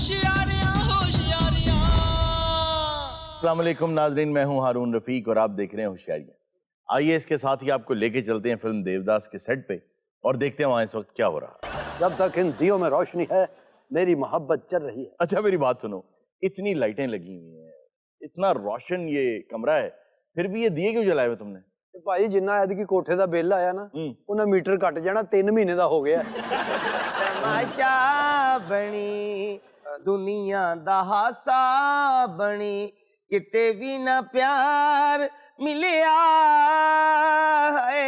अस्सलाम वालेकुम नाजरीन, मैं हूं हारून रफीक और आप देख रहे हैं होशियारियां। आइए इसके साथ ही आपको लेके चलते हैं फिल्म देवदास के सेट पे और देखते हैं वहां इस वक्त क्या हो रहा है। जब तक इन दियों में रोशनी है मेरी मोहब्बत चल रही है। अच्छा मेरी बात सुनो, इतनी लाइटें लगी हुई हैं, इतना रोशन ये कमरा है, फिर भी ये दिए क्यों जलाए हुए तुमने? भाई जिन्ना ऐतकी कोठे दा बिल आया ना उन्हें मीटर कट जाना, 3 महीने दा हो गया। तमाशा बनी दुनिया दा हासा बनी, किते भी ना प्यार मिलिया है।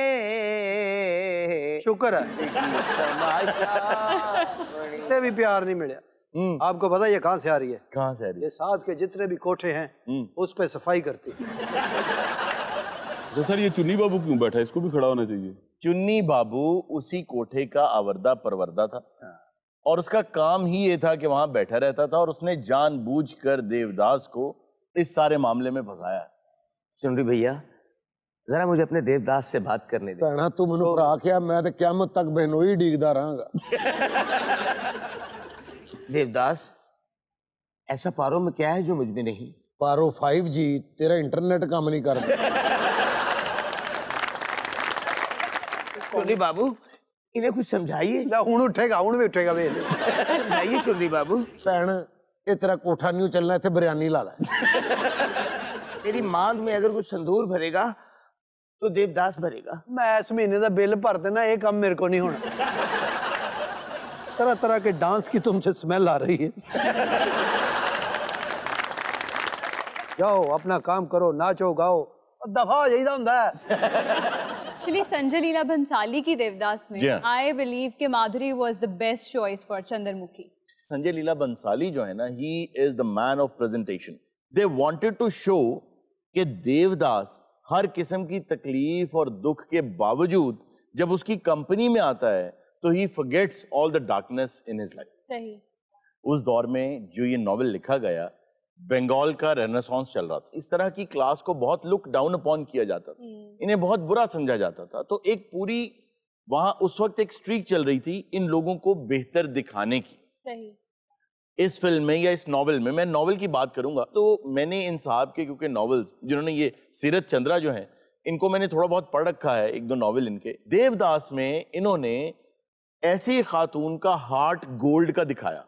शुक्र है तमाशा बनी। किते भी प्यार नहीं मिला। आपको पता ये कहाँ से आ रही है? कहाँ से आ रही है? ये साथ के जितने भी कोठे हैं उस पे सफाई करती है। तो सर ये चुन्नी बाबू क्यों बैठा है? इसको भी खड़ा होना चाहिए। चुन्नी बाबू उसी कोठे का आवरदा परवरदा था और उसका काम ही ये था कि वहां बैठा रहता था और उसने जानबूझकर देवदास को इस सारे मामले में फंसाया। चुनरी भैया जरा मुझे अपने देवदास से बात करने दे। भैना तू मैनू भरा के मैं तो क़यामत तक बहनोई डीगदा रहांगा। देवदास ऐसा पारो में क्या है जो मुझ में नहीं? पारो 5G तेरा इंटरनेट काम नहीं करता। चुनरी बाबू इन्हें कुछ समझाइए। हुण उठेगा, हुण भी उठेगा। समझाइए चुनरी बाबू। भैन ये तेरा कोठा नहीं चलना, इत्थे बिरयानी ला ला। तेरी मांग में अगर कुछ संदूर भरेगा तो देवदास भरेगा। मैं इस महीने का बिल भर देना, ये काम मेरे को नहीं होना। तरह तरह के डांस की तुमसे स्मेल आ रही है। जाओ अपना काम करो, नाचो गाओ, दफा जाइदा हुंदा है। एक्चुअली संजय लीला भंसाली की देवदास में आई बिलीव कि Madhuri was the best choice for Chandramukhi. Sanjay Leela Bhansali जो है ना, he is the man of presentation. They wanted to show कि देवदास हर किस्म की तकलीफ और दुख के बावजूद जब उसकी कंपनी में आता है तो he forgets all the darkness in his life. सही। उस दौर में जो ये नॉवेल लिखा गया, बंगाल का रेनेसांस चल रहा था। इस तरह की क्लास को बहुत लुक डाउन अपॉन किया जाता था, इन्हें बहुत बुरा समझा जाता था। तो एक पूरी वहां उस वक्त एक स्ट्रीक चल रही थी इन लोगों को बेहतर दिखाने की। सही। इस फिल्म में या इस नॉवेल में, मैं नॉवेल की बात करूंगा तो मैंने इन साहब के क्योंकि नॉवेल्स जिन्होंने ये सीरत चंद्रा जो हैं इनको मैंने थोड़ा बहुत पढ़ रखा है, 1-2 नॉवेल इनके। देवदास में इन्होंने ऐसी खातून का हार्ट गोल्ड का दिखाया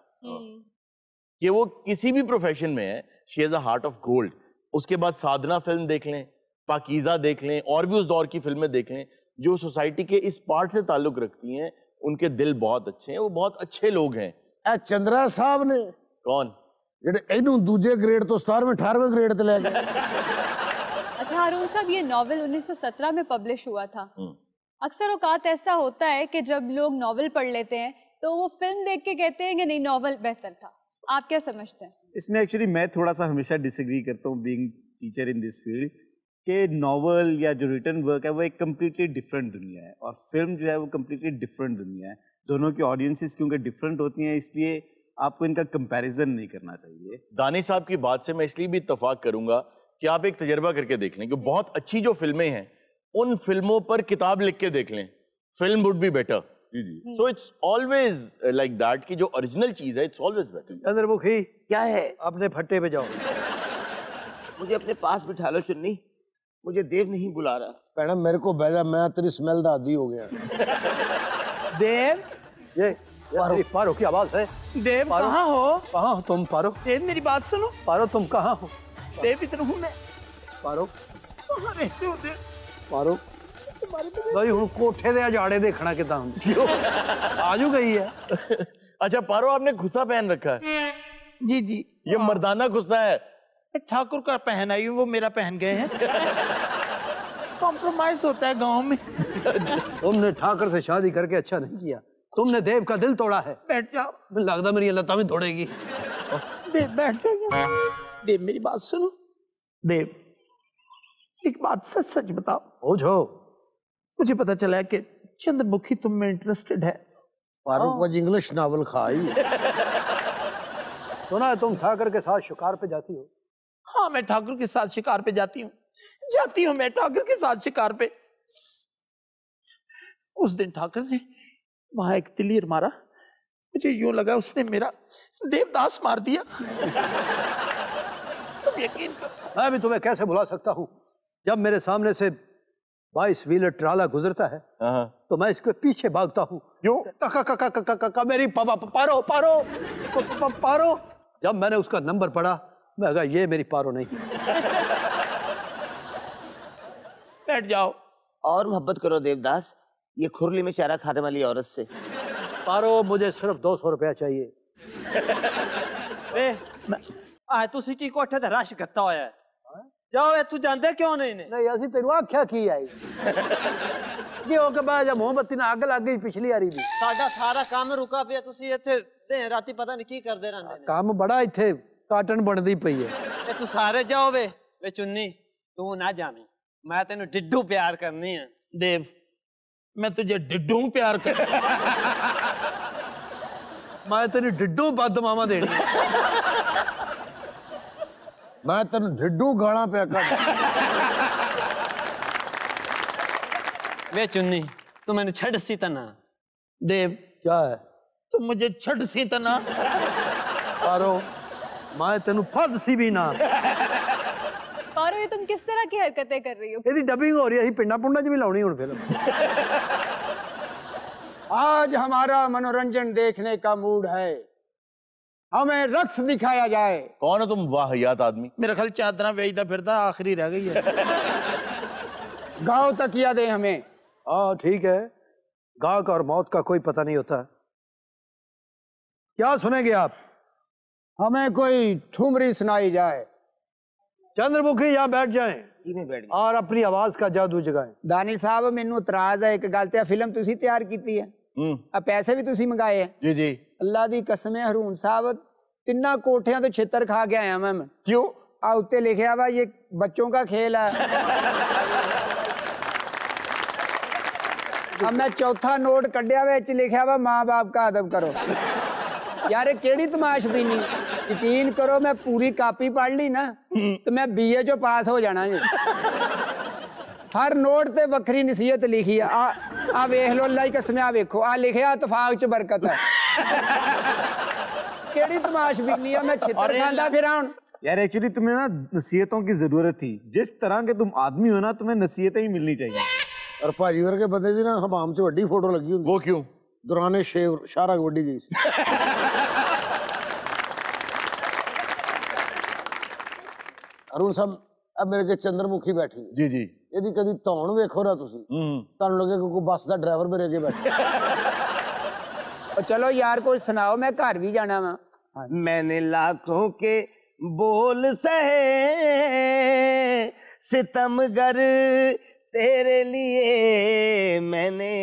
कि वो किसी भी प्रोफेशन में है, she has a heart of gold. उसके बाद साधना फिल्म देख लें, पाकीज़ा देख लें और भी उस दौर की फिल्में देख लें जो सोसाइटी के इस पार्ट से ताल्लुक रखती हैं, उनके दिल बहुत अच्छे हैं, वो बहुत अच्छे लोग हैं। चंद्रा साहब ने कौन जेडे इनू दूजे ग्रेड तो 17वें 18वें ग्रेड ते ले गए। अच्छा हारून साहब, ये नॉवेल 1917 में पब्लिश हुआ था। अक्सर औकात ऐसा होता है कि जब लोग नॉवेल पढ़ लेते हैं तो वो फिल्म देख के कहते हैं कि नहीं नॉवेल बेहतर था। आप क्या समझते हैं इसमें? एक्चुअली मैं थोड़ा सा हमेशा डिसएग्री करता हूँ being teacher in this field कि नॉवल या जो रिटन वर्क है वो एक कम्प्लीटली डिफरेंट दुनिया है और फिल्म जो है वो कम्प्लीटली डिफरेंट दुनिया है। दोनों की ऑडियंसेस क्योंकि डिफरेंट होती हैं इसलिए आपको इनका कंपैरिजन नहीं करना चाहिए। दानी साहब की बात से मैं इसलिए भी इत्तेफाक करूंगा कि आप एक तजर्बा करके देख लें कि बहुत अच्छी जो फिल्में हैं उन फिल्मों पर किताब लिख के देख लें, film would be better. So it's always like that कि जो ओरिजिनल चीज है इट्स ऑलवेज बेटर। चंद्रमुखी क्या है? अपने फट्टे पे जाओ। मुझे अपने पास बिठा लो चुन्नी, मुझे देव नहीं बुला रहा। भैना मेरे को बैठा, मैं तेरी स्मेल दा आदी हो गया। देव ये पारो की आवाज है। देव कहाँ हो? कहाँ हो तुम पारो? देव मेरी बात सुनो। पारो तुम कहाँ हो? देव इधर हूँ मैं। पारो कहाँ रहते हो देव? पारो भाई हूँ कोठे दे अजाड़े देखना कितना आजू गई है। अच्छा पारो, आपने गुस्सा पहन रखा है? जी जी, ये मर्दाना गुस्सा है। ठाकुर का पहन आई हूँ, वो मेरा पहन गए हैं। कॉम्प्रोमाइज होता है गांव में। तुमने ठाकर से शादी करके अच्छा नहीं किया, तुमने देव का दिल तोड़ा है। बैठ जाओ। लगता मेरी लता भी तोड़ेगी। देव बैठ जाओ। देव मेरी बात सुनो। देव एक बात सच सच बताओ। पूछो। मुझे पता चला है कि चंद्रमुखी तुम में इंटरेस्टेड है। पारो को इंग्लिश नॉवल खाई। सुना है तुम ठाकर के साथ शिकार पे जाती हो? हाँ मैं ठाकुर के साथ शिकार पे जाती हूँ मैं ठाकुर के साथ शिकार पे। उस दिन ठाकुर ने वहां एक तिलीर मारा, मुझे यूं लगा उसने मेरा देवदास मार दिया। तुम यकीन करो। मैं भी तुम्हें कैसे भुला सकता हूँ, जब मेरे सामने से 22 व्हीलर ट्राला गुजरता है तो मैं इसके पीछे भागता हूँ। क्यों? मेरी पारो पारो पारो। जब मैंने उसका नंबर पढ़ा, मैं कहा ये मेरी पारो नहीं। बैठ जाओ। और मोहब्बत करो देवदास, ये खुरली में चारा खाने वाली औरत से। पारो, मुझे सिर्फ 200 रुपया चाहिए। तुसी की कोठे ते रश करता होया है। जाओ, तू जानते क्यों नहीं ने? नहीं, असि तेनू आख्या की आई कि ओ के बाद जब मोमबत्ती ने अग लग गई पिछली वारी भी। साडा सारा काम रुका पिया, तुसी इत्थे दिन राती पता नहीं की करदे रहंदे ने। काम बड़ा इत्थे काटन बनदी पई है। तू सारे जाओ वे चुन्नी, तू ना जानी, मैं तेनू डिड्डू प्यार करनी है। देव, मैं तुझे डिड्डू प्यार कर। मैं तेरी डिड्डू बदमामा देनी। मैं तेन ढिड्डू गाना पे कर। वे चुन्नी, तू मैंने छड़ सी तना। देव, क्या है? तुम मुझे छड़ सी तना। पारो, मैं तेनू फद सी भी ना। पारो, ये तुम किस तरह की हरकतें कर रही हो? यदि डबिंग हो रही है, पिंडा पुंडा च भी लाउनी हुण फिल्म। आज हमारा मनोरंजन देखने का मूड है, हमें रक्स दिखाया जाए। कौन है तुम वाहियात आदमी? मेरा ख्याल चादरा बेचता फिरता आखिरी रह गई है। गाओ तकिया दे हमें। हाँ ठीक है, गाँव का और मौत का कोई पता नहीं होता। क्या सुनेंगे आप? हमें कोई ठुमरी सुनाई जाए। चंद्रमुखी यहाँ बैठ जाएं बैठ गए और अपनी आवाज का जादू जगाएं। दानी साहब, मैनू इतराज है एक गल ते, फिल्म तुसी तैयार की है, आ पैसे भी तुसी मंगाए हैं। जी जी। अल्लाह दी कसम है हरून साहब, 3 कोठियां तो छितर खा के आया मैं। क्यों? आ उत्ते लिखा हुआ ये बच्चों का खेल है। अब मैं चौथा नोट कढ़िया विच लिखा हुआ माँ बाप का अदब करो। यार केड़ी तमाशबीनी, यकीन करो मैं पूरी कापी पढ़ ली ना तो मैं BA चो पास हो जाना जी। हर नोट ते वक्री नसीहत लिखी है। आ वेख लो, अल्लाह की कसम, आ वेखो, आ लिखा इतफाक च बरकत है। केड़ी तमाशबीनी है, मैं छितर खांदा फिरां हुण। यार एक्चुअली तुम्हें ना नसीहतों की जरूरत थी। जिस तरह के तुम आदमी हो ना, तुम्हें नसीहतें ही मिलनी चाहिए। और भाजी वर्गे बंदे दी ना हमाम च वड्डी फोटो लगी हुंदी। वो क्यों? दौराने शेव शारा वड्डी गई सी। अरुण साहब, अब मेरे के चंद्रमुखी बैठी है। जी जी। यदि कदी धौन वेखो ना तुसी, तुहानू लगे कोई बस दा ड्राइवर मेरे अगे बैठा। और चलो यार कुछ सुनाओ, मैं घर भी जाना वा। मैंने लाखों के बोल सहे सितमगर तेरे लिए, मैंने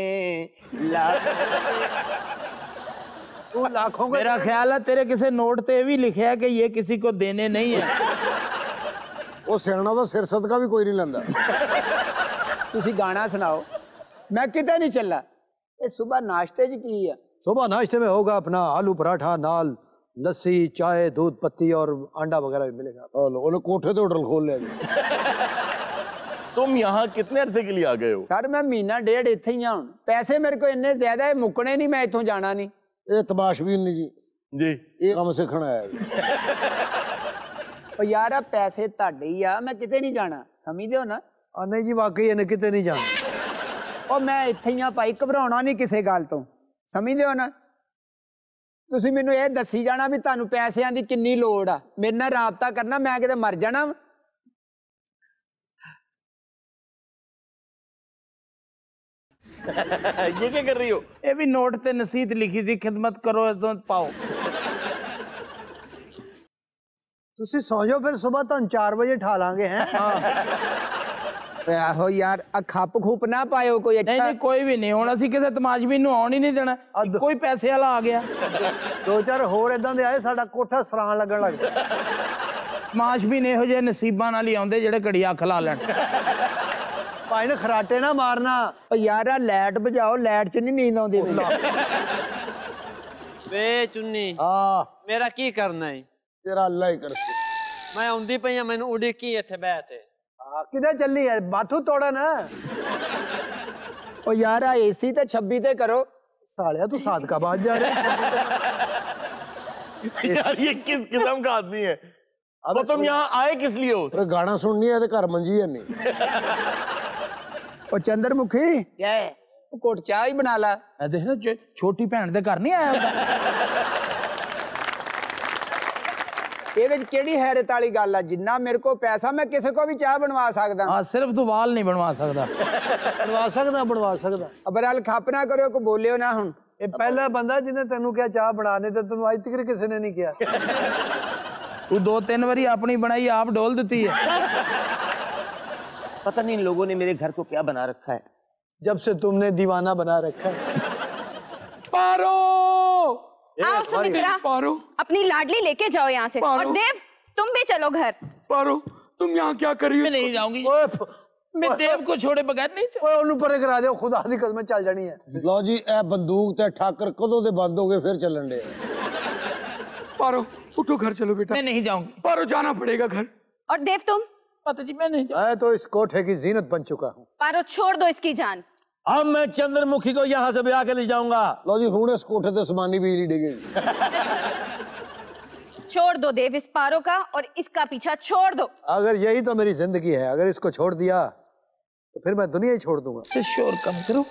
लाखों मेरा ख्याल है तेरे किसी नोट ते भी लिखा है कि ये किसी को देने नहीं है। वो सियाना तो सिर सदका भी कोई नहीं लंदा। तुसी गाना सुनाओ, मैं किते नहीं चला। ये सुबह नाश्ते च की है? सुबह नाश्ते में होगा अपना आलू पराठा, नाल लस्सी, चाय, दूध पत्ती और अंडा वगैरह भी मिलेगा। उन्हें कोठे तो होटल खोल लिया। तुम यहाँ कितने अरसे के लिए आ गए हो? सर मैं महीना डेढ़ इत्थे ही हूं। पैसे मेरे को इन्ने ज्यादा है, मुकने नहीं, मैं इत्थों जाना नहीं। ये तमाशबीन नहीं जी, जी ये काम सीखना है। और यार अब पैसे ताड़े ही आ, मैं किते नहीं जाना, समझदे हो ना? नहीं जी, वाकई इन्हें किते नहीं जाना। और मैं इत्थे ही भाई, घबराउणा नहीं किसी गल तो, समझदे हो ना? तुसी मैनू ये दसी जाना भी तुहानू पैसिਆਂ ਦੀ कितनी लोड़ आ, मेरे नाल राबता करना, मैं किते मर जाना। ये क्या कर रही हो? ये भी नोट ते नसीहत लिखी थी, खिदमत करो इज्जत पाओ। तुसी सो जाओ, फिर सुबह तो 4 बजे ठा लांगे हैं। आहो यार, खप खूप ना पायो कोई अच्छा। नहीं नहीं, कोई भी नहीं होना सी, किसी तमाशबीन नू आउण ही नहीं देना। कोई पैसे वाला आ गया, 2-4 होर इदां दे आए, साडा कोठा सरान लगन लग गया। तमाशबीन इहो ਜਿਹੇ नसीबां नाल ही आउंदे ਜਿਹੜੇ घड़ी अख ला लैण। भाई ने खराटे ना मारना। और यार लाइट बुझाओ, लाइट च नहीं नींद आउंदी। वे चुन्नी, मेरा की करना है? तेरा अल्लाह ही कर। मैं आउंदी पई हां, मैनू उड़ीकी इत्थे बैठे। किधर चली है? बाथू तोड़ा ना। ओ यार AC ते 26 ते करो। सालिया तू सादका बाज जा रहा है। यार ये किस किस्म का आदमी है? अब तुम यहाँ आए किस लिए हो? अरे गाना सुननी है तो घर मंजी है नहीं। और चंद्रमुखी क्या है? घुट चाह ही बना ला। देखना छोटी भैन दे घर नहीं आया ਇਹਦੇ ਚ ਕਿਹੜੀ ਹੈਰਤ ਵਾਲੀ ਗੱਲ ਆ? ਜਿੰਨਾ ਮੇਰੇ ਕੋਲ ਪੈਸਾ ਮੈਂ ਕਿਸੇ ਕੋ ਵੀ ਚਾਹ ਬਣਵਾ ਸਕਦਾ। हाँ सिर्फ तू वाल नहीं बनवा सकता बनवा सकदा। ਅਬਰਾਲ ਖਾਪਨਾ ਕਰਿਓ ਕੋ ਬੋਲਿਓ ਨਾ ਹੁਣ। ਇਹ ਪਹਿਲਾ ਬੰਦਾ ਜਿਹਨੇ ਤੈਨੂੰ ਕਿਹਾ ਚਾਹ ਬਣਾਣੇ ਤੇ ਤੈਨੂੰ ਅੱਜ ਤੱਕ ਕਿਸੇ ਨੇ ਨਹੀਂ ਕਿਹਾ। तू 2-3 बारी अपनी बनाई आप डोल देती है। पता नहीं इन लोगों ने मेरे घर को क्या बना रखा है। जब से तुमने दीवाना बना रखा है। पारो आओ सुमित्रा, अपनी लाडली लेके जाओ यहाँ से। और देव तुम भी चलो घर। पारो तुम यहाँ क्या कर रही हो? मैं नहीं जाऊंगी, मैं देव को छोड़े बगैर नहीं ओए ਉਹਨੂੰ ਪਰੇ ਕਰਾ ਦਿਓ, ਖੁਦਾ ਦੀ ਕਸਮ ਚੱਲ ਜਾਣੀ ਹੈ। ਲਓ ਜੀ ਇਹ ਬੰਦੂਕ ਤੇ ਠਾਕਰ ਕਦੋਂ ਦੇ ਬੰਦ ਹੋ ਗਏ ਫਿਰ ਚੱਲਣ ਦੇ। पारो उठो घर चलो बेटा। मैं नहीं जाऊंगी। पारो जाना पड़ेगा घर। और देव तुम? पता जी मैं नहीं मैं तो इस कोठे की जीनत बन चुका हूँ। पारो छोड़ दो इसकी जान। अब मैं चंद्रमुखी को यहाँ से ब्याह के ले जाऊंगा। ਲਓ ਜੀ ਹੁਣ ਇਸ ਕੋਠੇ ਤੇ ਸਮਾਨੀ ਬਿਜਲੀ ਡਿੱਗੇਗੀ। छोड़ दो देव इस पारो का और इसका पीछा छोड़ दो। अगर यही तो मेरी जिंदगी है, अगर इसको छोड़ दिया तो फिर मैं दुनिया ही छोड़ दूंगा। शोर कम करो,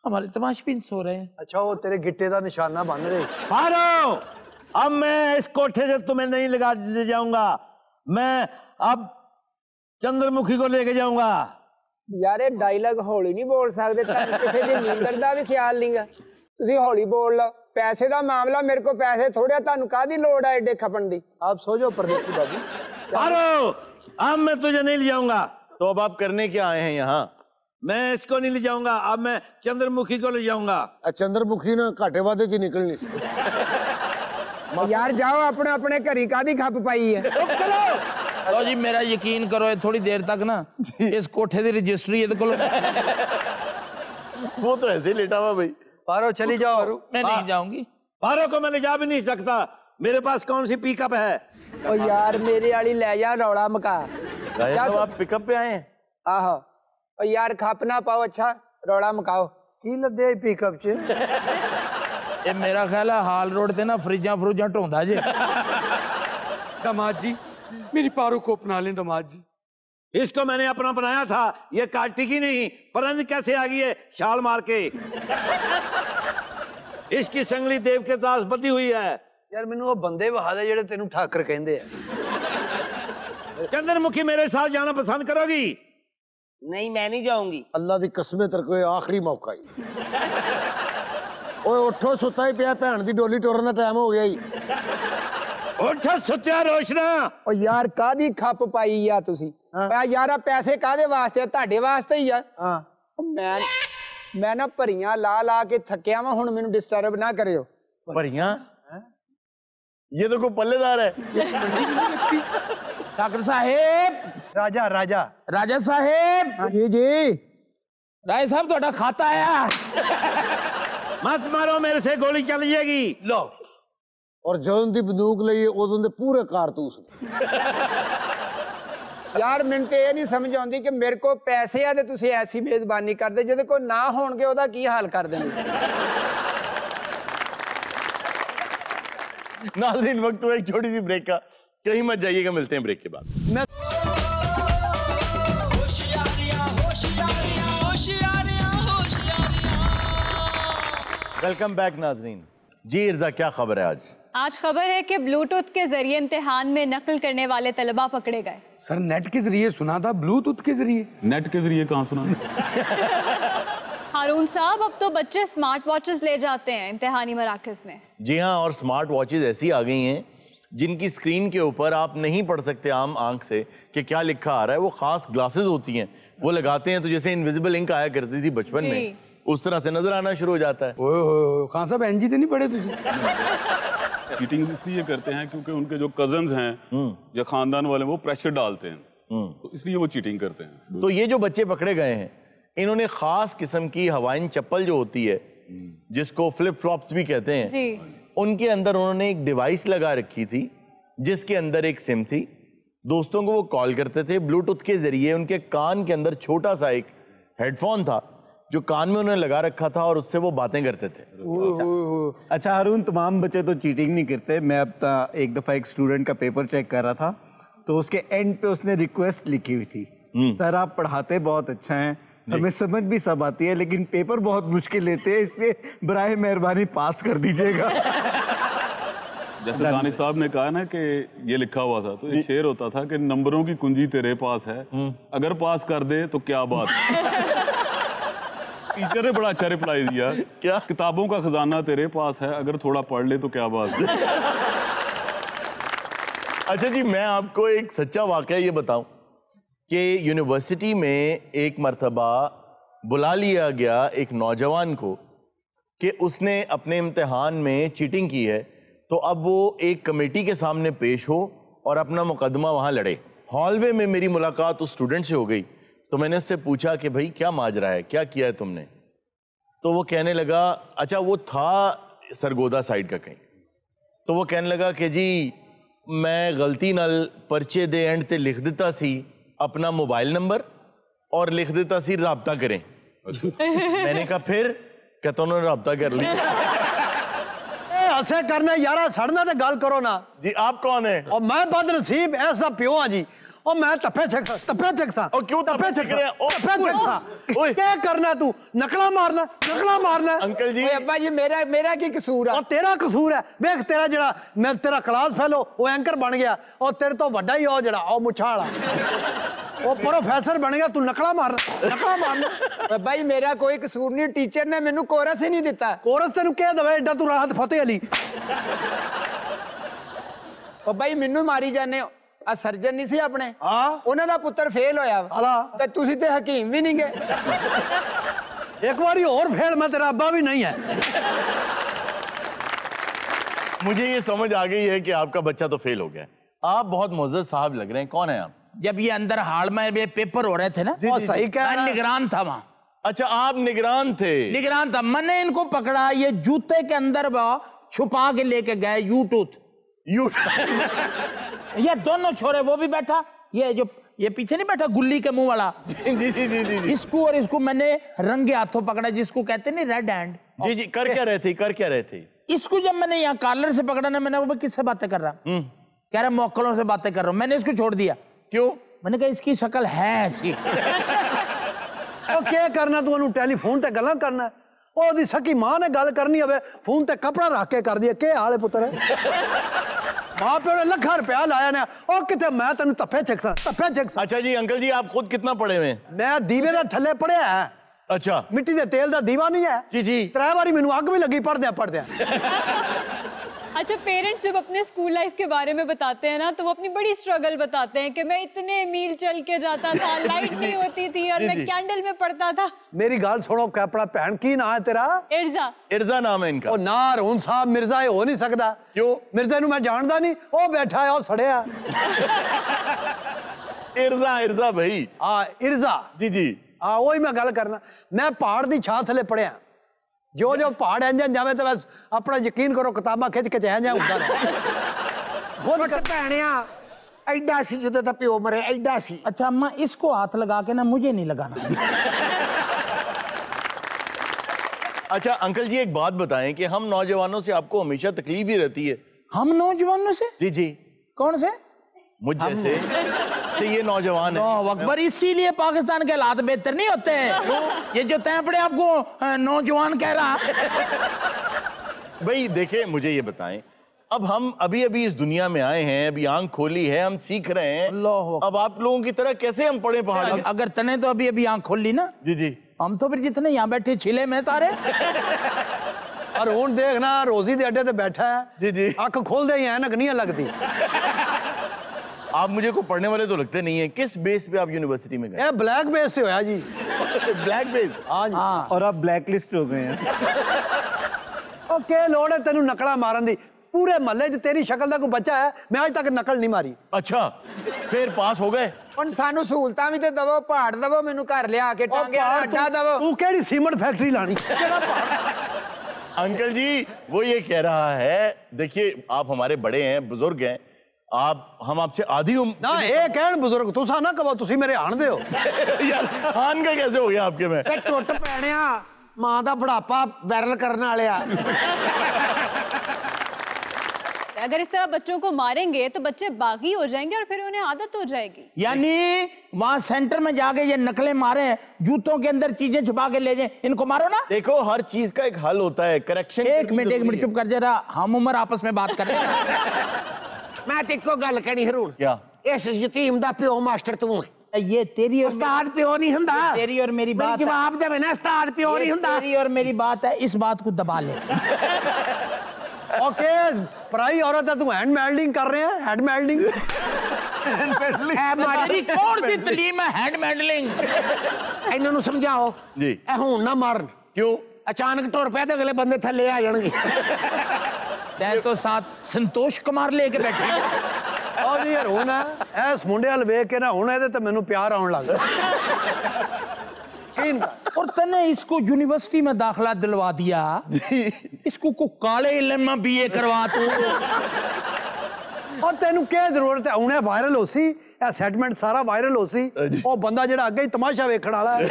हमारे तमाशबीन सो रहे हैं। अच्छा वो तेरे गिट्टे का निशाना बन रहे। पारो अब मैं इस कोठे से तुम्हें नहीं लगा ले जाऊंगा, मैं अब चंद्रमुखी को लेके जाऊंगा। ਯਾਰ ਇਹ ਡਾਇਲੌਗ ਹੌਲੀ ਨਹੀਂ ਬੋਲ ਸਕਦੇ, ਤੁਹਾਨੂੰ ਕਿਸੇ ਦੀ ਨੀਂਦਰ ਦਾ ਵੀ ਖਿਆਲ ਨਹੀਂਗਾ। ਤੁਸੀਂ ਹੌਲੀ ਬੋਲ ਲਓ। ਪੈਸੇ ਦਾ ਮਾਮਲਾ, ਮੇਰੇ ਕੋਲ ਪੈਸੇ ਥੋੜੇ, ਤੁਹਾਨੂੰ ਕਾਹਦੀ ਲੋੜ ਹੈ ਏਡੇ ਖਪਣ ਦੀ? आप सो जाओ परदेसी बाबू। पारो अब मैं तुझे नहीं ले जाऊंगा। तो अब आप करने क्या आए हैं यहाँ? मैं इसको नहीं ले जाऊंगा, अब मैं चंद्रमुखी को ले जाऊंगा। चंद्रमुखी ना घाटे वादे च निकलनी सी। यार जाओ अपने अपने घरी कादी खप पाई है। लो जी मेरा यकीन करो, थोड़ी देर तक ना इस कोठे की रजिस्ट्री ये को वो तो ऐसे ही लेटा हुआ भाई। पारो चली जाओ। मैं नहीं जाऊंगी। पारो को मैं ले जा भी नहीं सकता, मेरे पास कौन सी पिकअप है? ओ यार मेरे वाली ले जा, रौला मका। तो आप पिकअप पे आए हैं? आहो ओ यार खप ना पाओ, अच्छा रौला मकाओ। की लदे पिकअप च? ये मेरा ख्याल है हाल रोड ते ना फ्रिजा फ्रूजा ढोंदा जे। दामाद जी मेरी पारो को अपना लें दामाद जी। इसको मैंने अपना बनाया था, ये काटी की नहीं, परंद कैसे आ गई है छाल मार के। इसकी संगली देव के दास बंधी हुई है। यार मैनू वो बंदे वहा दे जेड़े तेनू ठाकर कहंदे आ। चंद्रमुखी मेरे साथ जाना पसंद करोगी? नहीं मैं नहीं जाऊंगी। अल्लाह दी कसमें तेरे को आखिरी मौका ही। ओए उठो, सुता ही पिया, भैन दी डोली टोरन दा टाइम हो गया ही। उठो सुत्या रोशना। ओ यार कादी खप पाई या तुसी? यारा पैसे कादे वास्ते? ਤੁਹਾਡੇ वास्ते ही आ। मैं ना भरियां ला ला के थकिया वा, हुण मैनू डिस्टर्ब ना करियो। भरियां? ये तो कोई पल्लेदार है। डॉक्टर साहेब। राजा राजा राजा साहेब। जी जी राय साहब ਤੁਹਾਡਾ खाता आया। मत मारो, मेरे से गोली चल जाएगी। लो और जो उनकी बंदूक लई उदों दे पूरे कारतूस। यार मैनू तो ये नहीं समझ आती कि मेरे को पैसे आ ते तुसी ऐसी मेजबानी करदे, जिहदे कोल ना होणगे ओदा की हाल कर देंगे। नाज़रीन वक्त हुआ एक छोटी सी ब्रेक का, कहीं मत जाइएगा, मिलते हैं ब्रेक के बाद। वेलकम बैक नाज़रीन। जी इर्जा क्या खबर है आज? आज खबर है कि ब्लूटूथ के जरिए इम्तिहान में नकल करने वाले तलबा पकड़े गए। सर नेट के जरिए सुना था, ब्लूटूथ के जरिए? नेट के जरिए कहाँ सुना? हारून साहब अब तो बच्चे स्मार्ट वॉचेस ले जाते हैं इम्तिहानी मराकज़ में। जी हाँ, और स्मार्ट वॉचेस ऐसी आ गई हैं जिनकी स्क्रीन के ऊपर आप नहीं पढ़ सकते आम आंख से कि क्या लिखा आ रहा है। वो खास ग्लासेस होती हैं, वो लगाते हैं तो जैसे इनविजिबल इंक आया करती थी बचपन में, उस तरह से नजर आना शुरू हो जाता है। ओह खान साहब एनजी तो नहीं पढ़े तुझे? चीटिंग इसलिए करते हैं क्योंकि उनके जो कजन्स हैं या खानदान वाले वो प्रेशर डालते हैं, तो इसलिए वो चीटिंग करते हैं। तो ये जो बच्चे पकड़े गए हैं, इन्होंने खास किस्म की हवाइन चप्पल जो होती है, जिसको फ्लिप फ्लॉप्स भी कहते हैं, उनके अंदर उन्होंने एक डिवाइस लगा रखी थी जिसके अंदर एक सिम थी। दोस्तों को वो कॉल करते थे ब्लूटूथ के जरिए, उनके कान के अंदर छोटा सा एक हेडफोन था जो कान में उन्होंने लगा रखा था और उससे वो बातें करते थे। अच्छा हारून, तमाम बच्चे तो चीटिंग नहीं करते। मैं अब एक दफ़ा एक स्टूडेंट का पेपर चेक कर रहा था, तो उसके एंड पे उसने रिक्वेस्ट लिखी हुई थी, सर आप पढ़ाते बहुत अच्छा हैं, हमें समझ भी सब आती है, लेकिन पेपर बहुत मुश्किल लेते हैं, इसलिए बराए मेहरबानी पास कर दीजिएगा। जैसे दानी साहब ने कहा ना कि ये लिखा हुआ था, तो एक शेर होता था कि नंबरों की कुंजी तेरे पास है, अगर पास कर दे तो क्या बात। टीचर ने बड़ा अच्छा रिप्लाई दिया, क्या किताबों का खजाना तेरे पास है, अगर थोड़ा पढ़ ले तो क्या बात। अच्छा जी, मैं आपको एक सच्चा वाकया ये बताऊं कि यूनिवर्सिटी में एक मर्तबा बुला लिया गया एक नौजवान को कि उसने अपने इम्तिहान में चीटिंग की है, तो अब वो एक कमेटी के सामने पेश हो और अपना मुकदमा वहाँ लड़े। हॉलवे में मेरी मुलाकात उस स्टूडेंट से हो गई, तो मैंने उससे पूछा कि भाई क्या माजरा है, क्या किया है तुमने? तो वो कहने लगा, अच्छा वो था सरगोदा साइड का कहीं, तो वो कहने लगा कि जी मैं गलती नाल पर्चे दे एंड ते लिख देता सी अपना मोबाइल नंबर और लिख देता सी राब्ता करें। मैंने कहा फिर? कहता उन्होंने राब्ता कर लिया। ऐसे करना यारा, सड़ना तो गल करो ना जी। आप कौन है? और मैं बदनसीब ऐसा प्यो हाँ जी, और मैं तप्पे चकसा और क्यों तप्पे चकसा? क्या करना तू? नकला मारना अंकल जी। अब्बा जी मेरा की कसूर है? और तेरा कसूर है, देख तेरा जड़ा मैं तेरा क्लास फेलो वो एंकर बन गया, और तेरे तो वड्डा ही हो जड़ा ओ मुछा वाला वो प्रोफेसर बन गया, तू नकला मारना। अब्बा जी मेरा कोई कसूर नहीं, टीचर ने मैनू कोरस ही नहीं दिता। कोरस तेन क्या दवे एडा तू राहत फतेह अली। अब्बा जी मैनू मारी जाने हो। आ सर्जन नहीं सी अपने, उन्हां दा पुत्र फेल होया ते तुसी ते हकीम भी नहीं गए। एक बारी और फेल, मैं तेरा अब्बा भी नहीं है। मुझे ये समझ आ गई है कि आपका बच्चा तो फेल हो गया। आप बहुत मुअज़्ज़ज़ साहब लग रहे हैं। कौन है आप? जब ये अंदर हाल में ये पेपर हो रहे थे ना, सही कह रहा है। मैं निगरान था वहां। अच्छा आप निगरान थे? निगरान था। मैंने इनको पकड़ा, ये जूते के अंदर छुपा के लेके गए यूटूथ। ये दोनों छोरे, वो भी बैठा, ये पीछे नहीं बैठा गुल्ली के मुंह वाला। जी। इसको और इसको मैंने रंगे हाथों पकड़ा, जिसको कहते नहीं रेड हैंड। जी। कर क्या रहे थे? इसको जब मैंने यहाँ कॉलर से पकड़ा ना, मैंने वो किससे बातें कर रहा, कह रहा मौक्कलों से बातें कर रहा हूँ। मैंने इसको छोड़ दिया। क्यों? मैंने कहा इसकी शक्ल है ऐसी। क्या करना तू टेलीफोन ते गल्लां करना, ओदी सकी मां ने गल करनी होवे फोन ते कपड़ा रख के कर दिया। क्या हाल है पुत्र? मां प्यो ने लाख रुपया लाया ने, ओ किते मैं तेन तप्पे चकसा। अच्छा जी अंकल जी, आप खुद कितना पढ़े हुए? मैं दीवे दे थल्ले पढ़िया है। अच्छा। मिट्टी दे तेल दा दीवा नहीं है? जी। 3 बारी मैनू अग भी लगी पढ़दे। अच्छा, पेरेंट्स जब अपने स्कूल लाइफ के बारे में बताते हैं ना, तो वो अपनी बड़ी स्ट्रगल बताते हैं कि मैं इतने मील चल के जाता था, लाइट नहीं होती थी और मैं कैंडल में पढ़ता था। मेरी गाल सुनो, कैपड़ा भैन की ना है तेरा? इर्जा नाम है इनका। ओ ना रोहन साहब, मिर्जा हो नहीं सकता। क्यों? मिर्जा नू मैं जानदा नहीं, ओ बैठा है ओ सड़िया। इर्जा भाई। हाँ इर्जा। जी। हाँ वही मैं गल करना। मैं पहाड़ की छां थले पढ़िया, जो पहाड़ इंजन जावे तो बस अपना यकीन करो किताबा खिंच के चह जा भैनिया एडा सी जो तो प्यो मरे एडा सी। अच्छा अम्मा, इसको हाथ लगा के ना, मुझे नहीं लगाना। अच्छा अंकल जी, एक बात बताएं कि हम नौजवानों से आपको हमेशा तकलीफ ही रहती है। हम नौजवानों से? जी। कौन से? मुझ जैसे से ये नौजवान है। अकबर, इसीलिए पाकिस्तान के हालात बेहतर नहीं होते हैं। ये जो तैंपड़े आपको नौजवान कह रहा। भाई देखिए, मुझे ये बताएं, अब हम अभी इस दुनिया में आए हैं, अभी आंख खोली है, हम सीख रहे हैं। अब आप लोगों की तरह कैसे हम पढ़े पहाड़? अगर तने तो अभी आंख खोल ली ना। जी। हम तो फिर जितने यहाँ बैठे छिले में सारे। और हूं देखना, रोजी दे अड्डे ते बैठा है। जी। अख खोल दे, ऐनक नहीं लगती। आप मुझे को पढ़ने वाले तो लगते नहीं है। किस बेस पे आप यूनिवर्सिटी में गए? ब्लैक बेस से होया जी। Black base? हाँ जी। और आप ब्लैक लिस्ट हो गए हैं। ओके, लोड़ है तेनू नकला मारन दी। पूरे महल्ले च तेरी शक्ल दा कोई बच्चा है, मैं आज तक नकल नहीं मारी। अच्छा, फिर पास हो गए? ਹੁਣ ਸਾਨੂੰ ਸਹੂਲਤਾਂ ਵੀ ਤੇ ਦਵੋ, ਪਹਾੜ ਦਵੋ, ਮੈਨੂੰ ਘਰ ਲਿਆ ਕੇ ਟਾਂਗੇ ਆਟਾ ਦਵੋ। तू केड़ी सीमेंट फैक्ट्री लानी? अंकल जी वो ये कह रहा है, देखिए आप हमारे बड़े हैं, बुजुर्ग हैं, आप हम आपसे आधी उम्र ना ये कहन बुजुर्ग तुसा ना कहो तुसी मेरे आन दे हो यार हान का कैसे हो गया आपके में ते टुट पैणिया मां दा बुढ़ापा वायरल करने वाले आ अगर इस तरह बच्चों को मारेंगे तो बच्चे बागी हो जाएंगे और फिर उन्हें आदत हो जाएगी। यानी वहां सेंटर में जाके ये नकलें मारे, जूतों के अंदर चीजें छुपा के ले जाए, इनको मारो ना। देखो हर चीज का एक हल होता है, करेक्शन। एक मिनट चुप कर जरा, हम उम्र आपस में बात करें। मैं ते इको गल कहनी हरूण, क्या इस यतीम दा प्यो मास्टर तू है। ये तेरी उस्ताद प्यो नहीं हुंदा। तेरी और मेरी बात जवाब देवे ना, उस्ताद प्यो नहीं हुंदा। तेरी और मेरी बात है, इस बात को दबा ले। ओके पराई औरत है, तू हैंड मेल्डिंग कर रहे हैं, हैंड मेल्डिंग। तेरी कौन सी तलीम है हैंड मेडलिंग? इन्हां नूं समझाओ जी, ए हुण ना मारन। क्यों? अचानक टुर पे तो अगले बंदे थल्ले आ जाणगे। तै तो साथ संतोष कुमार लेके बैठे। और यार होना ऐस मुंडे वाल वेख के ना हुण ਇਹਦੇ ਤੇ ਮੈਨੂੰ प्यार आउण लग गया। और तने इसको यूनिवर्सिटी में दाखिला दिलवा दिया, इसको को काले इल्म में बीए करवा तू। और तेनू क्या जरूरत है, हुणे वायरल हो सी सेटमेंट सारा वायरल हो सी, ओ बंदा जेड़ा अगे ही तमाशा वेखण वाला है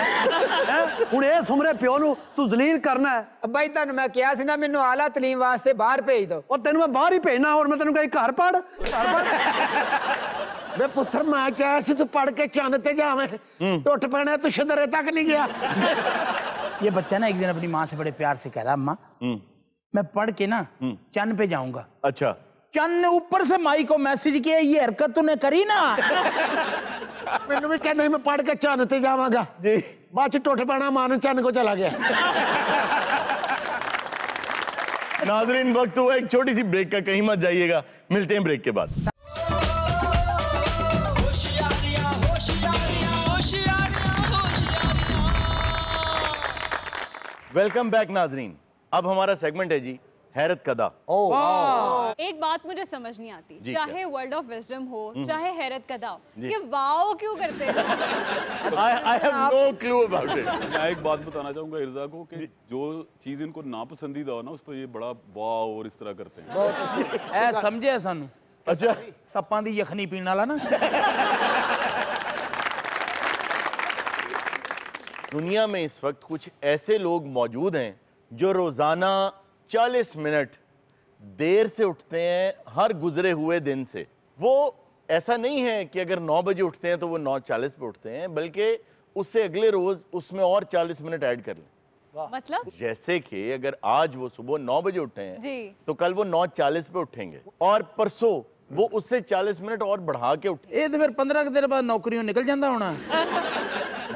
हुण ए सुमरे प्यो नू तू जलील करना है। भाई तन्नू मैं किया सी ना मैनू आला तलीम वास्ते बाहर भेज दो। और तेनू मैं बाहर ही भेजना, और मैं तेनू कहीं घर पढ़ वे पुत्र मैं चाहे सी तू पढ़ के चंद ते जावे, टुट पैना तू शदरे तक नहीं गया। ये बच्चा ना एक दिन अपनी माँ से बड़े प्यार से कह रहा, अम्मा मैं पढ़ के ना चंद पे जाऊंगा। अच्छा, चंद ने ऊपर से माई को मैसेज किया, ये हरकत तूने करी ना। मैनू भी कहना मैं पढ़ के चंद ते जावांगा, बाद च टुट पैना मां चंद को चला गया। नाज़रीन वक्त हुआ एक छोटी सी ब्रेक का, कहीं मत जाइएगा, मिलते हैं ब्रेक के बाद। वेलकम बैक नाजरीन। अब हमारा सेगमेंट है जी हैरत कदा। एक बात मुझे समझ नहीं आती, चाहे वर्ल्ड ऑफ विजडम हो चाहे हैरत कदा हो, जी। ये वाओ क्यों करते हैं? I have no clue about it। मैं एक बात बताना चाहूंगा इर्जा को कि जो चीज इनको नापसंदीदा हो ना उस पर ये बड़ा वाव और इस तरह करते हैं। ऐ समझे सानू? अच्छा, सप्पां दी यखनी पीने वाला ना। दुनिया में इस वक्त कुछ ऐसे लोग मौजूद हैं जो रोजाना 40 मिनट देर से उठते हैं हर गुजरे हुए दिन से। वो ऐसा नहीं है कि अगर 9 बजे उठते हैं तो वो 9:40 पे उठते हैं, बल्कि उससे अगले रोज उसमें और 40 मिनट ऐड कर लें। मतलब जैसे कि अगर आज वो सुबह 9 बजे उठे हैं जी, तो कल वो 9:40 पे उठेंगे, और परसों वो उससे 40 मिनट और बढ़ा के उठे। ये तो फिर 15 दिन बाद नौकरियों निकल जाता होना।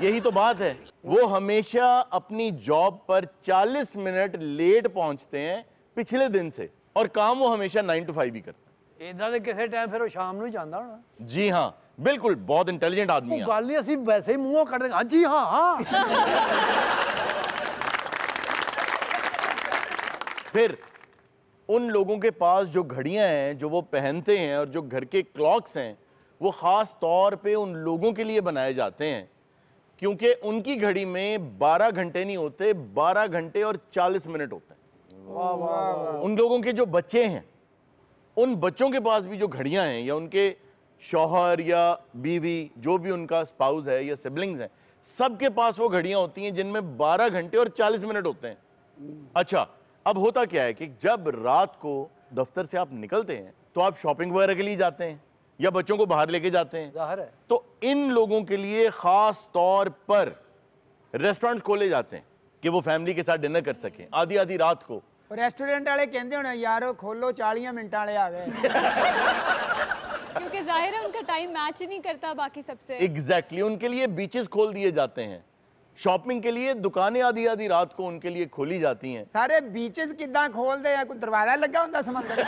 यही तो बात है, वो हमेशा अपनी जॉब पर 40 मिनट लेट पहुंचते हैं पिछले दिन से, और काम वो हमेशा 9 to 5 ही करते हैं। इदां दे किसी टाइम फिर वो शाम ਨੂੰ ਹੀ ਜਾਂਦਾ ਹੋਣਾ। जी हाँ, बिल्कुल, बहुत इंटेलिजेंट आदमी है। ਗੱਲ ਨਹੀਂ ਅਸੀਂ ਵੈਸੇ ਹੀ ਮੂੰਹੋਂ ਕੱਢ ਦੇਂਗੇ। ਹਾਂਜੀ ਹਾਂ ਹਾਂ। फिर उन लोगों के पास जो घड़ियां हैं जो वो पहनते हैं और जो घर के क्लॉक्स हैं, वो खास तौर पे उन लोगों के लिए बनाए जाते हैं क्योंकि उनकी घड़ी में 12 घंटे नहीं होते, 12 घंटे और 40 मिनट होते हैं। उन लोगों के जो बच्चे हैं, उन बच्चों के पास भी जो घड़ियां हैं, या उनके शौहर या बीवी जो भी उनका स्पाउस है या सिबलिंग्स हैं, सबके पास वो घड़ियां होती हैं जिनमें 12 घंटे और 40 मिनट होते हैं। अच्छा, अब होता क्या है कि जब रात को दफ्तर से आप निकलते हैं तो आप शॉपिंग वगैरह के लिए जाते हैं या बच्चों को बाहर लेके जाते हैं, ज़ाहिर है। तो इन लोगों के लिए खास तौर पर रेस्टोरेंट्स खोले जाते हैं कि वो फैमिली के साथ डिनर कर सकें आधी आधी रात को। रेस्टोरेंट वाले कहते होने यारो खोलो 40 मिनट वाले आ गए। क्योंकि जाहिर है उनका टाइम मैच ही नहीं करता बाकी सबसे। एग्जैक्टली, उनके लिए बीचेस खोल दिए जाते हैं, शॉपिंग के लिए दुकानें आधी आधी रात को उनके लिए खोली जाती हैं। सारे बीचेस किद्दां खोलदे हैं, कोई दरवाजा लगा हुंदा समंदर।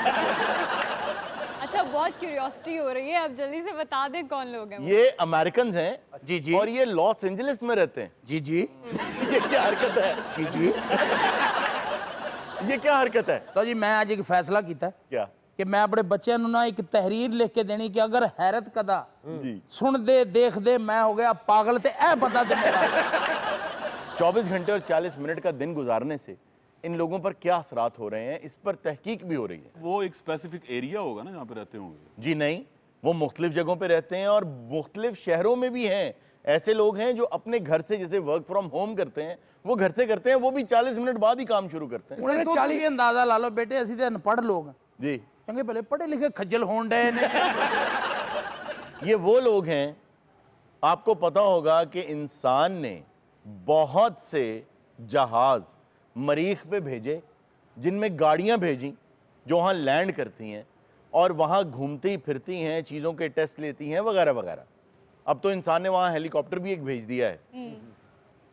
अच्छा, बहुत क्यूरियोसिटी हो रही है, अब जल्दी से बता दें कौन लोग हैं वो। ये अमेरिकन हैं जी जी, और ये लॉस एंजलिस में रहते हैं। जी जी। ये क्या हरकत है? जी जी। ये क्या हरकत है? तो जी मैं आज एक फैसला किया क्या कि मैं अपने बच्चों को ना एक तहरीर लिख के देनी कि अगर हैरत कदा सुन दे देख दे मैं हो गया पागल, ते ए बता दे मेरा। 24 घंटे और 40 मिनट का दिन गुजारने से इन लोगों पर क्या असरात हो रहे हैं, इस पर तहकीक भी हो रही है। वो एक स्पेसिफिक एरिया होगा ना जहाँ पे रहते होंगे? जी नहीं, वो मुख्तलिफ जगहों पे रहते हैं और मुख्तलिफ शहरों में भी हैं। ऐसे लोग हैं जो अपने घर से जैसे वर्क फ्रॉम होम करते हैं, वो घर से करते हैं, वो भी 40 मिनट बाद ही काम शुरू करते हैं। उन्हें तो तुसी अंदाजा ला लो बेटे, ਅਸੀਂ ਤੇ अनपढ़ लोग जी, चंगे भले पढ़े लिखे खज्जल होन डे ने। ये वो लोग हैं, आपको पता होगा कि इंसान ने बहुत से जहाज मरीख पे भेजे, जिनमें गाड़ियां भेजी जो वहाँ लैंड करती हैं और वहाँ घूमती फिरती हैं, चीज़ों के टेस्ट लेती हैं वगैरह वगैरह। अब तो इंसान ने वहाँ हेलीकॉप्टर भी एक भेज दिया है।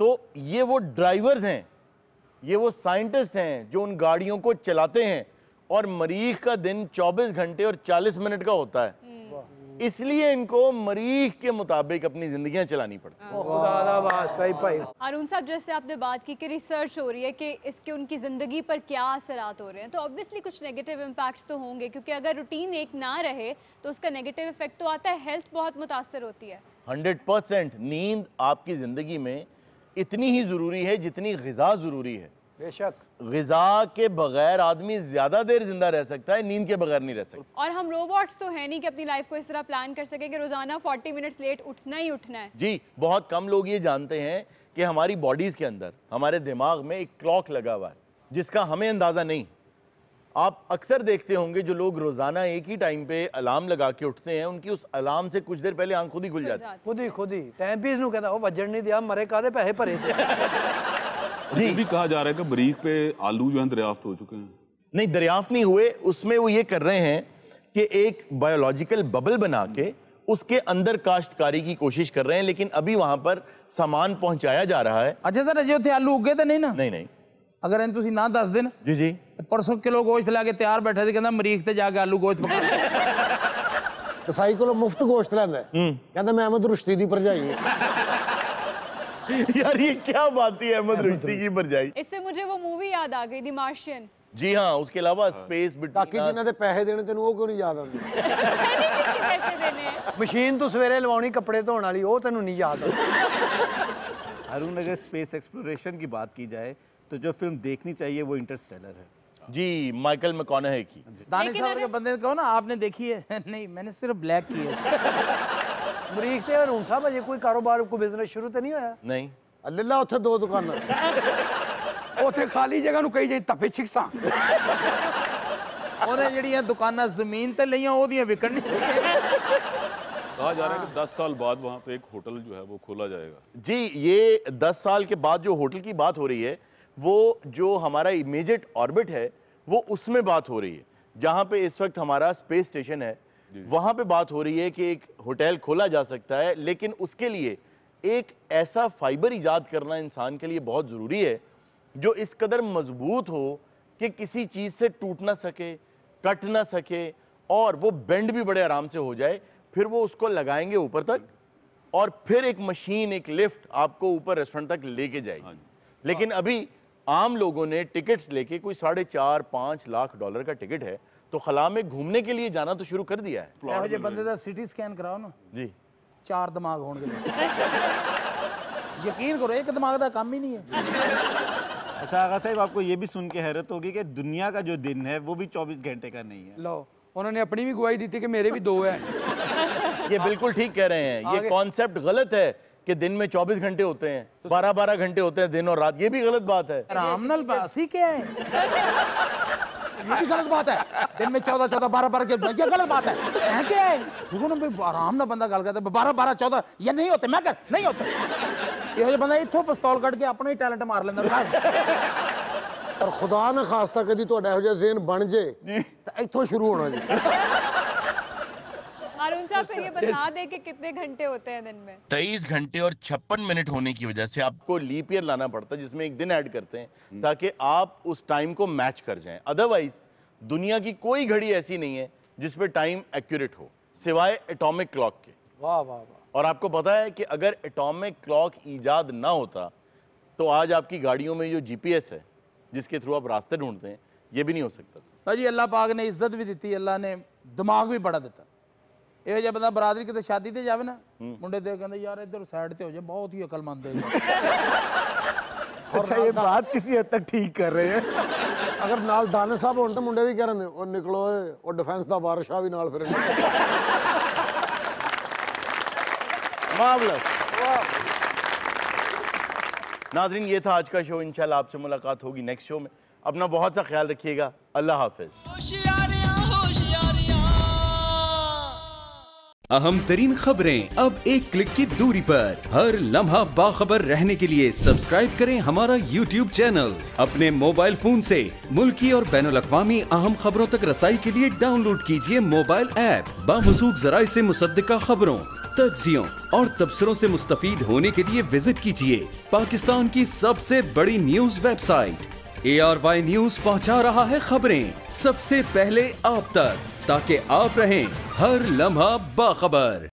तो ये वो ड्राइवर्स हैं, ये वो साइंटिस्ट हैं जो उन गाड़ियों को चलाते हैं, और मरीख का दिन 24 घंटे और 40 मिनट का होता है, इसलिए इनको मरीख के मुताबिक अपनी जिंदगियां चलानी पड़ती हैं। हारून साहब, जैसे आपने बात की कि रिसर्च हो रही है कि इसके उनकी ज़िंदगी पर क्या असरात हो रहे हैं, तो ऑब्वियसली कुछ नेगेटिव इम्पैक्ट्स तो होंगे, क्योंकि अगर रूटीन एक ना रहे तो उसका नेगेटिव इफेक्ट तो आता है, हेल्थ बहुत मुतासर होती है। 100% नींद आपकी ज़िंदगी में इतनी ही ज़रूरी है जितनी ग़िज़ा ज़रूरी है। बेशक ग़िज़ा के बगैर आदमी ज़्यादा देर जिंदा रह सकता है, नींद के बगैर नहीं रह सकता। और हम रोबोट्स तो है नहीं कि अपनी लाइफ को इस तरह प्लान कर सके कि रोज़ाना 40 मिनट्स लेट उठना ही उठना है। जी, बहुत कम लोग ये जानते हैं कि हमारी बॉडीज़ के अंदर, हमारे दिमाग में एक क्लॉक लगा हुआ है जिसका हमें अंदाज़ा नहीं। आप अक्सर देखते होंगे जो लोग रोज़ाना एक ही टाइम पे अलार्म लगा के उठते हैं, उनकी उस अलार्म से कुछ देर पहले आंख खुद ही खुल जाती है। खुद ही टाइम पीस नूं कहता, वो वजन नहीं दिया, मरे कादे पैसे भरे थे। ये भी कहा जा रहा है कि मरीख पे आलू जो है दरियाफ्त हो चुके हैं। नहीं, दरियाफ्त नहीं हुए, उसमें वो ये कर रहे हैं कि एक बायोलॉजिकल बबल बना के उसके अंदर काश्तकारी की कोशिश कर रहे हैं, लेकिन अभी वहां पर सामान पहुंचाया जा रहा है। अच्छा सर, अजे उत्थे आलू उगे तो नहीं ना? नहीं। अगर इन तुसी ना दस दिन जी परसों किलो गोश्त ला के तैयार बैठे थे, कहंदा मरीख ते जाके आलू गोश्त पका। कसाई को मुफ्त गोश्त लैंदा है, कहंदा मैं अहमद रुश्ती दी भरजाई। यार ये क्या बात है, अहमद रुश्ती की भरजाई। इससे मुझे वो मूवी याद आ गई, द मार्शियन। जी हाँ, उसके अलावा स्पेस ताकि जिन्हां दे पैसे देने तेन वो क्यों नहीं याद आंदे? मशीन तो सवेरे लवानी कपड़े धोने वाली, वो तेन नहीं याद आती। हारून, अगर स्पेस एक्सप्लोरेशन की बात की जाए तो जो फिल्म देखनी चाहिए वो इंटरस्टेलर है। जी, माइकल मैकॉनहे की। दानिश साहब के बंदे कहो ना, आपने देखी है? नहीं, मैंने सिर्फ ब्लैक की है। मरीख ते हारून साहब अजे कोई कारोबार को बिजनेस शुरू तो नहीं होया? नहीं। अल्लाह उत्थे 2 दुकानां, ਉੱਥੇ ਖਾਲੀ ਜਗ੍ਹਾ ਨੂੰ ਕਹੀ ਜਾਈ ਤੱਫੇ ਛਿਕਸਾਂ। ਉਹਨੇ ਜਿਹੜੀਆਂ ਦੁਕਾਨਾਂ ਜ਼ਮੀਨ ਤੇ ਲਈਆਂ ਉਹਦੀਆਂ ਵਿਕਣ ਨਹੀਂ। कहा जा रहा है कि 10 साल बाद वहाँ पे एक होटल जो है वो खोला जाएगा। जी, ये 10 साल के बाद जो होटल की बात हो रही है, वो जो हमारा इमीडिएट ऑर्बिट है वो उसमें बात हो रही है, जहाँ पे इस वक्त हमारा स्पेस स्टेशन है, वहाँ पे बात हो रही है कि एक होटल खोला जा सकता है, लेकिन उसके लिए एक ऐसा फाइबर ईजाद करना इंसान के लिए बहुत ज़रूरी है जो इस कदर मजबूत हो कि किसी चीज़ से टूट ना सके, कट ना सके, और वो बेंड भी बड़े आराम से हो जाए। फिर वो उसको लगाएंगे ऊपर तक, और फिर एक मशीन, एक लिफ्ट आपको ऊपर रेस्टोरेंट तक लेके जाएगी। लेकिन अभी आम लोगों ने टिकट्स लेके कोई $4.5-5 लाख का टिकट है, तो खला में घूमने के लिए जाना तो शुरू कर दिया है। ਇਹੋ ਜਿਹੇ ਬੰਦੇ ਦਾ सिटी स्कैन कराओ ना जी, 4 दिमाग होंगे। यकीन करो, एक दिमाग का काम ही नहीं है। अच्छा आगा साहब, आपको ये भी सुन के हैरत होगी कि दुनिया का जो दिन है वो भी 24 घंटे का नहीं है। लो, उन्होंने अपनी भी गवाही दी थी कि मेरे भी 2 है। ये बिल्कुल ठीक कह रहे हैं। ये कॉन्सेप्ट गलत है कि दिन में 24 घंटे होते हैं, 12-12 घंटे होते हैं दिन और रात। ये भी गलत बात है। आराम नाल बासी क्या है? ये भी गलत बात है। दिन में 14-14, 12-12 के, ये गलत बात है। क्या है? देखो ना भाई, आराम ना बंदा गल करता है 12-12, 14 ये नहीं होते। मैं कर नहीं होते। ਇਹੋ ਜਿਹਾ ਬੰਦਾ ਇੱਥੋਂ ਪਿਸਤੌਲ ਕੱਢ ਕੇ ਆਪਣਾ ਹੀ ਟੈਲੈਂਟ ਮਾਰ ਲੈਂਦਾ। और खुदा ना खास्ता कदी ਤੁਹਾਡਾ ਇਹੋ ਜਿਹਾ ज़हन बन जे तो ਇੱਥੋਂ शुरू होना जी। हारून साहब, फिर ये बता दे कि कितने घंटे होते हैं दिन में? 23 घंटे और 56 मिनट होने की वजह से आपको लीप ईयर लाना पड़ता है, जिसमें एक दिन ऐड करते हैं ताकि आप उस टाइम को मैच कर जाएं। अदरवाइज दुनिया की कोई घड़ी ऐसी नहीं है जिस पे टाइम एक्यूरेट हो, सिवाय एटॉमिक क्लॉक के। वाह वाह वाह। और आपको पता है कि अगर एटॉमिक क्लॉक ईजाद ना होता तो आज आपकी गाड़ियों में जो GPS है, जिसके थ्रू आप रास्ते ढूंढते हैं, ये भी नहीं हो सकता। भाजी अल्लाह पाक ने इज्जत भी दी, अल्लाह ने दिमाग भी बड़ा दिता। ਇਹੋ ਜਿਹਾ ਬੰਦਾ ਬਰਾਦਰੀ ਕਿਤੇ ਸ਼ਾਦੀ ਤੇ ਜਾਵੇ ਨਾ, ਮੁੰਡੇ ਦੇ ਕਹਿੰਦੇ ਯਾਰ ਇੱਧਰ ਸਾਈਡ ਤੇ ਹੋ ਜਾ, ਬਹੁਤ ਹੀ ਅਕਲਮੰਦ ਹੈ। अच्छा ये बात किसी हद तक ठीक कर रहे हैं। अगर नाल दाने साहब होण तो मुंडे भी कह रहे ओ निकलो ओ डिफेंस दा वारशाह भी नाल फिरन। मार्वलस। नाजरीन ये था आज का शो। इंशाल्लाह आपसे मुलाकात होगी नेक्स्ट शो में। अपना बहुत सा ख्याल रखिएगा। अल्लाह हाफिज। अहम तरीन खबरें अब एक क्लिक की दूरी पर। हर लम्हा बाखबर रहने के लिए सब्सक्राइब करें हमारा YouTube चैनल। अपने मोबाइल फोन से मुल्की और बैनुल अक़वामी अहम खबरों तक रसाई के लिए डाउनलोड कीजिए मोबाइल ऐप। बामसूख ज़राए से मुसद्दिका खबरों, तज्ज़ियों और तबसरों से मुस्तफीद होने के लिए विजिट कीजिए पाकिस्तान की सबसे बड़ी न्यूज वेबसाइट। ARY न्यूज पहुंचा रहा है खबरें सबसे पहले आप तक, ताकि आप रहें हर लम्हा बाखबर।